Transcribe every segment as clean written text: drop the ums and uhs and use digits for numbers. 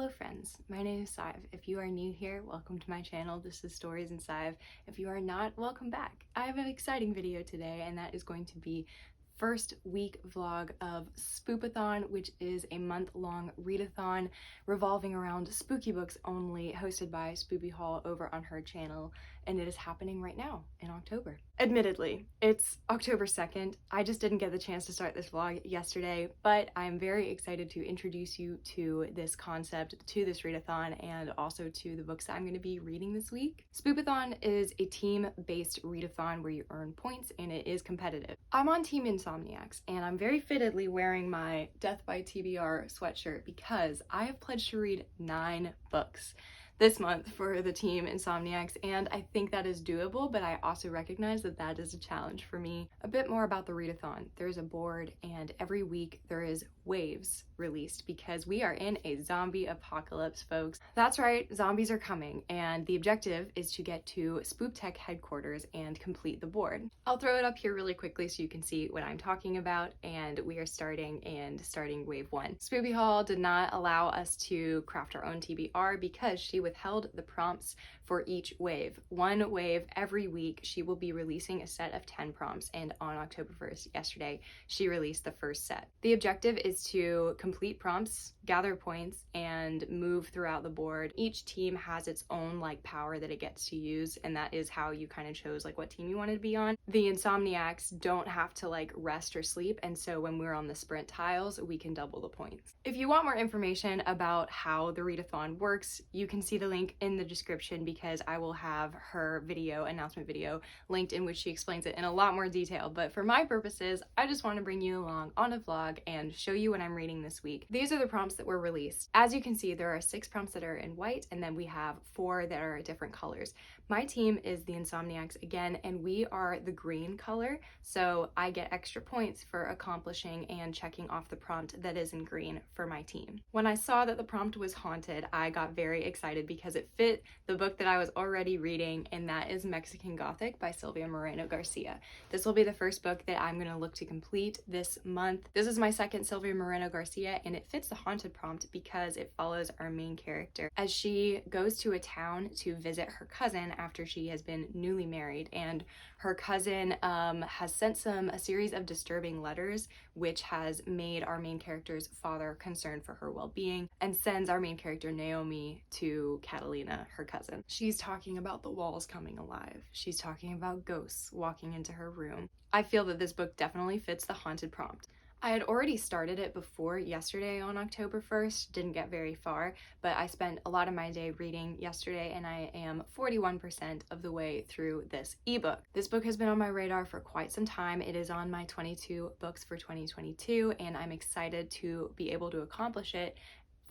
Hello friends, my name is Sive. If you are new here, welcome to my channel. This is Stories in Sive. If you are not, welcome back. I have an exciting video today, and that is going to be first week vlog of Spoopathon, which is a month-long readathon revolving around spooky books only, hosted by Spoopy Hall over on her channel, and it is happening right now in October. Admittedly, it's October 2nd. I just didn't get the chance to start this vlog yesterday, but I'm very excited to introduce you to this concept, to this readathon, and also to the books that I'm going to be reading this week. Spoopathon is a team-based readathon where you earn points, and it is competitive. I'm on Team Insomniacs, and I'm very fittedly wearing my Death by TBR sweatshirt because I have pledged to read 9 books this month for the Team Insomniacs, and I think that is doable, but I also recognize that that is a challenge for me. A bit more about the readathon. There's a board, and every week there is waves released because we are in a zombie apocalypse, folks. That's right, zombies are coming, and the objective is to get to Spooptech headquarters and complete the board. I'll throw it up here really quickly so you can see what I'm talking about, and we are starting wave 1. Spoopy Hall did not allow us to craft our own TBR because she withheld the prompts for each wave. One wave every week, she will be releasing a set of 10 prompts, and on October 1st, yesterday, she released the first set. The objective is to complete prompts, gather points, and move throughout the board. Each team has its own power that it gets to use, and that is how you kind of chose what team you wanted to be on. The Insomniacs don't have to rest or sleep, and so when we're on the sprint tiles, we can double the points. If you want more information about how the readathon works, you can see the link in the description because I will have her announcement video linked in which she explains it in a lot more detail. But for my purposes, I just want to bring you along on a vlog and show you what I'm reading this week. These are the prompts that were released. As you can see, there are 6 prompts that are in white, and then we have 4 that are different colors. My team is the Insomniacs again, and we are the green color, so I get extra points for accomplishing and checking off the prompt that is in green for my team. When I saw that the prompt was haunted, I got very excited because it fit the book that I was already reading, and that is Mexican Gothic by Silvia Moreno Garcia. This will be the first book that I'm going to look to complete this month. This is my second Silvia Moreno Garcia, and it fits the haunted prompt because it follows our main character as she goes to a town to visit her cousin after she has been newly married, and her cousin has sent a series of disturbing letters which has made our main character's father concerned for her well-being and sends our main character Naomi to Catalina, her cousin. She's talking about the walls coming alive. She's talking about ghosts walking into her room. I feel that this book definitely fits the haunted prompt. I had already started it before yesterday on October 1st, didn't get very far, but I spent a lot of my day reading yesterday, and I am 41% of the way through this ebook. This book has been on my radar for quite some time. It is on my 22 books for 2022, and I'm excited to be able to accomplish it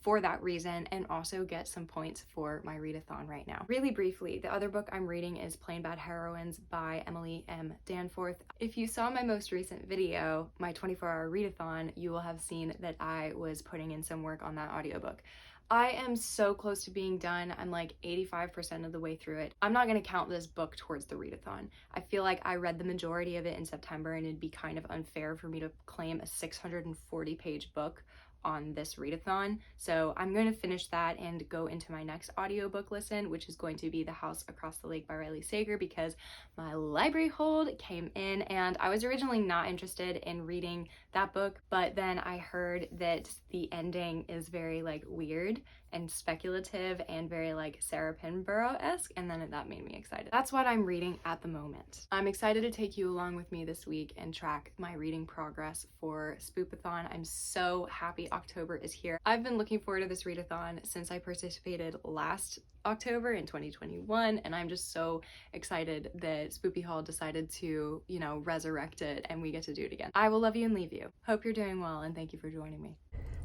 for that reason and also get some points for my readathon right now. Really briefly, the other book I'm reading is Plain Bad Heroines by Emily M. Danforth. If you saw my most recent video, my 24-hour readathon, you will have seen that I was putting in some work on that audiobook. I am so close to being done. I'm 85% of the way through it. I'm not going to count this book towards the readathon. I feel like I read the majority of it in September, and it'd be kind of unfair for me to claim a 640-page book on this readathon. So I'm going to finish that and go into my next audiobook listen, which is going to be The House Across the Lake by Riley Sager, because my library hold came in, and I was originally not interested in reading that book, but then I heard that the ending is very weird and speculative and very Sarah Pinborough-esque, and then that made me excited. That's what I'm reading at the moment. I'm excited to take you along with me this week and track my reading progress for Spoopathon. I'm so happy October is here. I've been looking forward to this readathon since I participated last October in 2021, and I'm just so excited that Spoopy Hall decided to, resurrect it and we get to do it again. I will love you and leave you. Hope you're doing well, and thank you for joining me.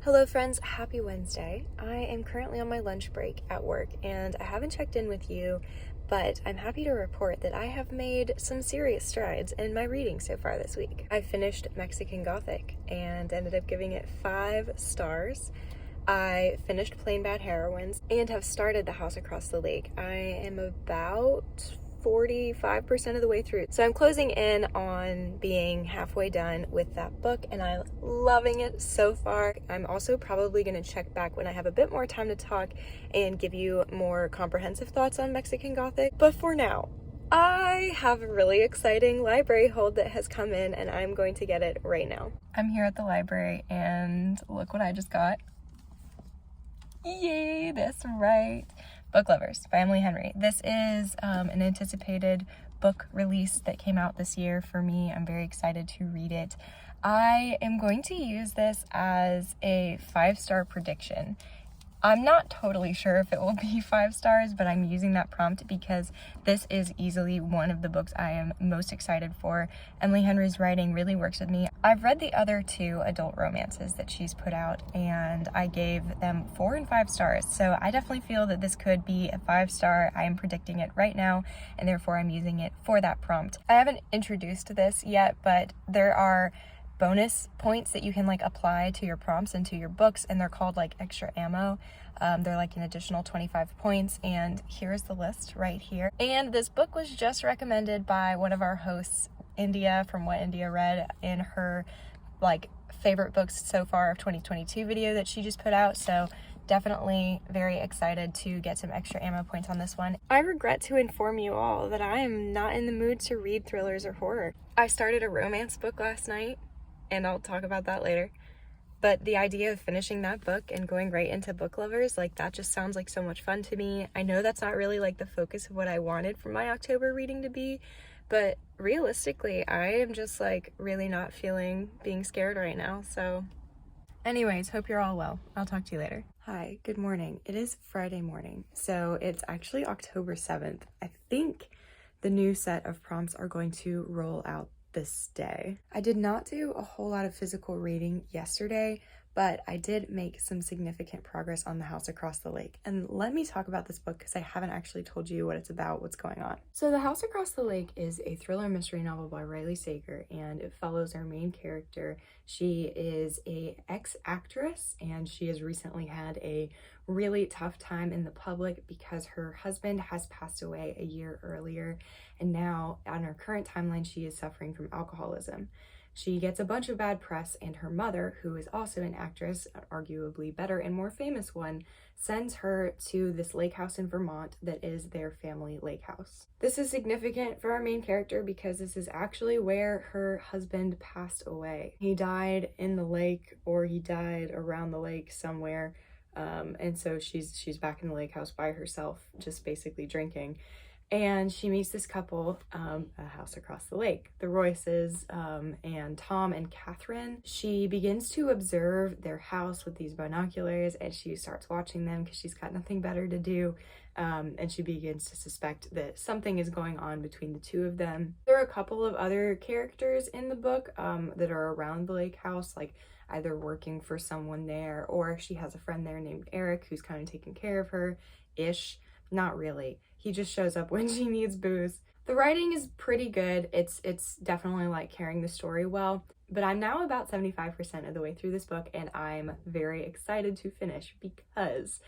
Hello friends, happy Wednesday. I am currently on my lunch break at work, and I haven't checked in with you, but I'm happy to report that I have made some serious strides in my reading so far this week. I finished Mexican Gothic and ended up giving it 5 stars. I finished Plain Bad Heroines and have started The House Across the Lake. I am about 45% of the way through. So I'm closing in on being halfway done with that book, and I'm loving it so far. I'm also probably going to check back when I have a bit more time to talk and give you more comprehensive thoughts on Mexican Gothic. But for now, I have a really exciting library hold that has come in, and I'm going to get it right now. I'm here at the library, and look what I just got. Yay, that's right. Book Lovers by Emily Henry. This is an anticipated book release that came out this year for me. I'm very excited to read it. I am going to use this as a 5-star prediction. I'm not totally sure if it will be 5 stars, but I'm using that prompt because this is easily one of the books I am most excited for. Emily Henry's writing really works with me. I've read the other 2 adult romances that she's put out, and I gave them 4 and 5 stars. So I definitely feel that this could be a 5-star. I am predicting it right now, and therefore I'm using it for that prompt. I haven't introduced this yet, but there are bonus points that you can like apply to your prompts and to your books, and they're called like extra ammo. They're like an additional 25 points, and here's the list right here. And this book was just recommended by one of our hosts, India, from What India Read, in her like favorite books so far of 2022 video that she just put out. So definitely very excited to get some extra ammo points on this one. I regret to inform you all that I am not in the mood to read thrillers or horror. I started a romance book last night, and I'll talk about that later. But the idea of finishing that book and going right into Book Lovers, like that just sounds like so much fun to me. I know that's not really like the focus of what I wanted for my October reading to be, but realistically, I am just like really not feeling being scared right now. So anyways, hope you're all well. I'll talk to you later. Hi, good morning. It is Friday morning, so it's actually October 7th. I think the new set of prompts are going to roll out this day. I did not do a whole lot of physical reading yesterday, but I did make some significant progress on The House Across the Lake. And let me talk about this book because I haven't actually told you what it's about, what's going on. So The House Across the Lake is a thriller mystery novel by Riley Sager, and it follows our main character. She is a ex-actress, and she has recently had a really tough time in the public because her husband has passed away a year earlier, and now on her current timeline she is suffering from alcoholism. She gets a bunch of bad press, and her mother, who is also an actress, arguably better and more famous one, sends her to this lake house in Vermont that is their family lake house. This is significant for our main character because this is actually where her husband passed away. He died in the lake, or he died around the lake somewhere, and so she's back in the lake house by herself, just basically drinking. And she meets this couple, a house across the lake, the Royces, and Tom and Catherine. She begins to observe their house with these binoculars, and she starts watching them because she's got nothing better to do. And she begins to suspect that something is going on between the two of them. There are a couple of other characters in the book that are around the lake house, like either working for someone there, or she has a friend there named Eric who's kind of taking care of her-ish. Not really. He just shows up when she needs booze. The writing is pretty good. It's definitely like carrying the story well, but I'm now about 75% of the way through this book, and I'm very excited to finish because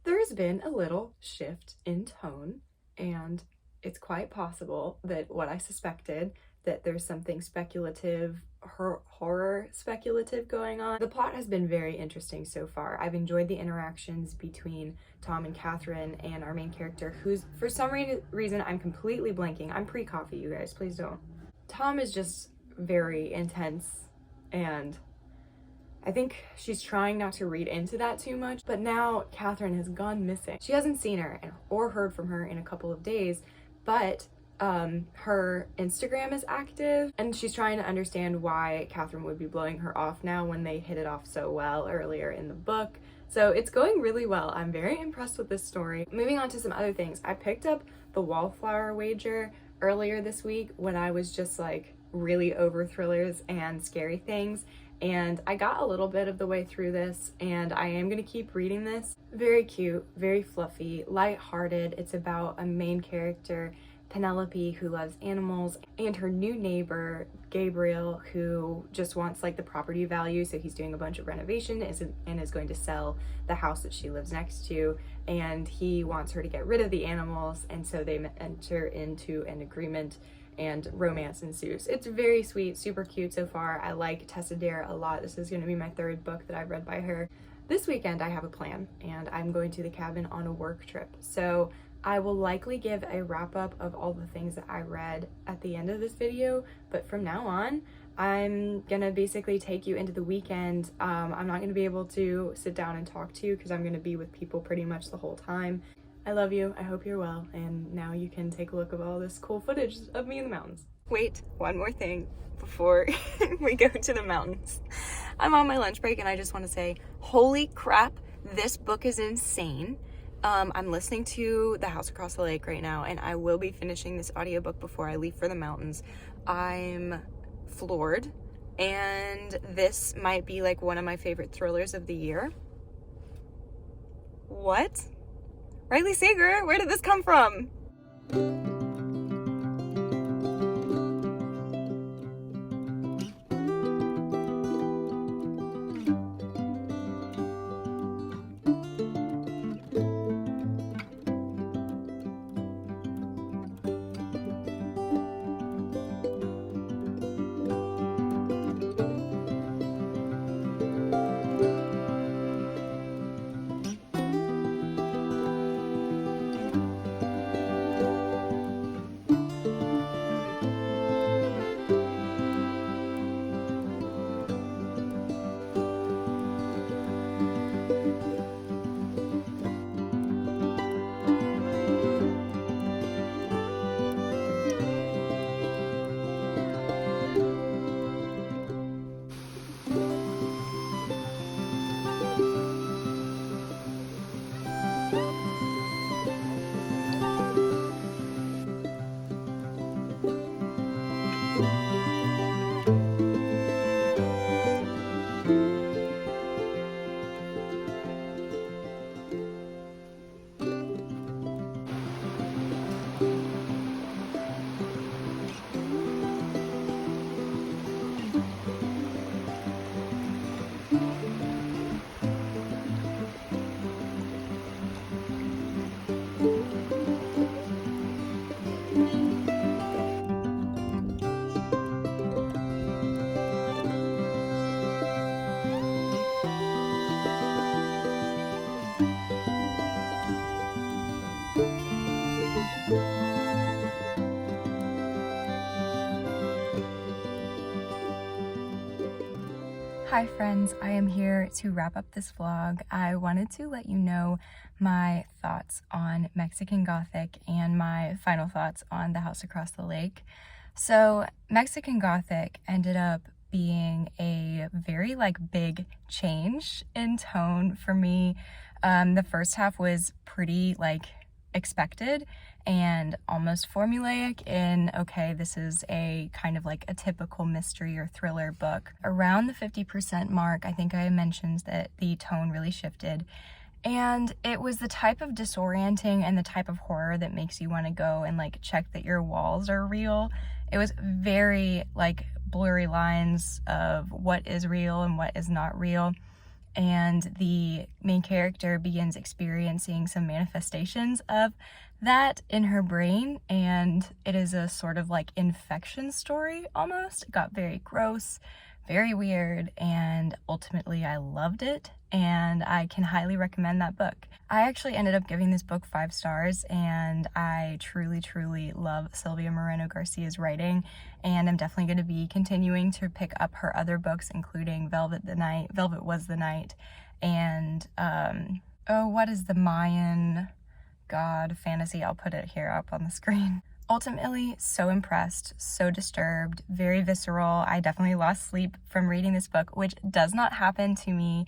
there's been a little shift in tone, and it's quite possible that what I suspected, that there's something speculative, horror speculative going on. The plot has been very interesting so far. I've enjoyed the interactions between Tom and Catherine and our main character, who's, for some reason, I'm completely blanking. I'm pre-coffee, you guys, please don't. Tom is just very intense, and I think she's trying not to read into that too much, but now Catherine has gone missing. She hasn't seen her or heard from her in a couple of days, but her Instagram is active, and she's trying to understand why Catherine would be blowing her off now when they hit it off so well earlier in the book. So it's going really well. I'm very impressed with this story. Moving on to some other things. I picked up the Wallflower Wager earlier this week when I was just like really over thrillers and scary things, and I got a little bit of the way through this, and I am gonna keep reading this. Very cute, very fluffy, lighthearted. It's about a main character Penelope, who loves animals, and her new neighbor, Gabriel, who just wants like the property value, so he's doing a bunch of renovation and is going to sell the house that she lives next to, and he wants her to get rid of the animals, and so they enter into an agreement and romance ensues. It's very sweet, super cute so far. I like Tessa Dare a lot. This is going to be my third book that I've read by her. This weekend I have a plan, and I'm going to the cabin on a work trip, so I will likely give a wrap up of all the things that I read at the end of this video, but from now on, I'm gonna basically take you into the weekend. I'm not gonna be able to sit down and talk to you because I'm gonna be with people pretty much the whole time. I love you, I hope you're well, and now you can take a look at all this cool footage of me in the mountains. Wait, one more thing before we go to the mountains. I'm on my lunch break and I just want to say, holy crap, this book is insane. I'm listening to The House Across the Lake right now, and I will be finishing this audiobook before I leave for the mountains. I'm floored, and this might be like one of my favorite thrillers of the year. What? Riley Sager, where did this come from? Hi friends, I am here to wrap up this vlog. I wanted to let you know my thoughts on Mexican Gothic and my final thoughts on The House Across the Lake. So Mexican Gothic ended up being a very big change in tone for me. The first half was pretty expected and almost formulaic in, okay, this is a kind of a typical mystery or thriller book. Around the 50% mark, I think I mentioned that the tone really shifted, and it was the type of disorienting and the type of horror that makes you want to go and check that your walls are real. It was very blurry lines of what is real and what is not real. And the main character begins experiencing some manifestations of that in her brain, and it is a sort of infection story almost. It got very gross, very weird, and ultimately I loved it, and I can highly recommend that book. I actually ended up giving this book 5 stars, and I truly love Silvia Moreno Garcia's writing, and I'm definitely going to be continuing to pick up her other books, including Velvet Was the Night, and what is the Mayan god fantasy? I'll put it here up on the screen. Ultimately, so impressed, so disturbed, very visceral. I definitely lost sleep from reading this book, which does not happen to me.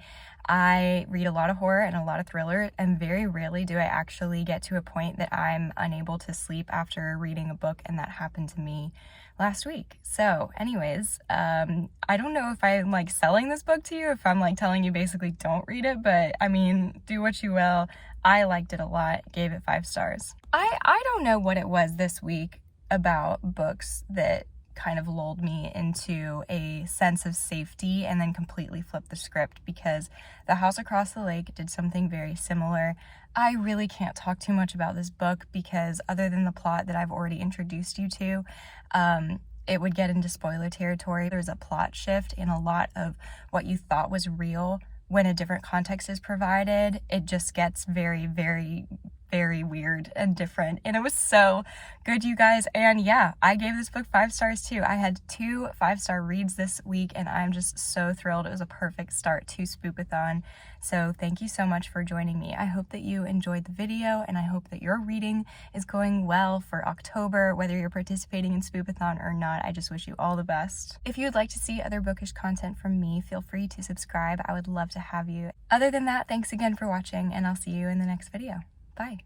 I read a lot of horror and a lot of thriller, and very rarely do I actually get to a point that I'm unable to sleep after reading a book, and that happened to me last week. So anyways, I don't know if I'm like selling this book to you, if I'm like telling you basically don't read it, but I mean, do what you will. I liked it a lot, gave it 5 stars. I don't know what it was this week about books that kind of lulled me into a sense of safety and then completely flipped the script, because The House Across the Lake did something very similar. I really can't talk too much about this book because other than the plot that I've already introduced you to, it would get into spoiler territory. There's a plot shift in a lot of what you thought was real. When a different context is provided, it just gets very, very, very weird and different, and it was so good, you guys. And yeah, I gave this book 5 stars too. I had 2 5-star reads this week, and I'm just so thrilled. It was a perfect start to Spoopathon. So thank you so much for joining me. I hope that you enjoyed the video, and I hope that your reading is going well for October, whether you're participating in Spoopathon or not. I just wish you all the best. If you would like to see other bookish content from me, feel free to subscribe. I would love to have you. Other than that, thanks again for watching, and I'll see you in the next video. Bye.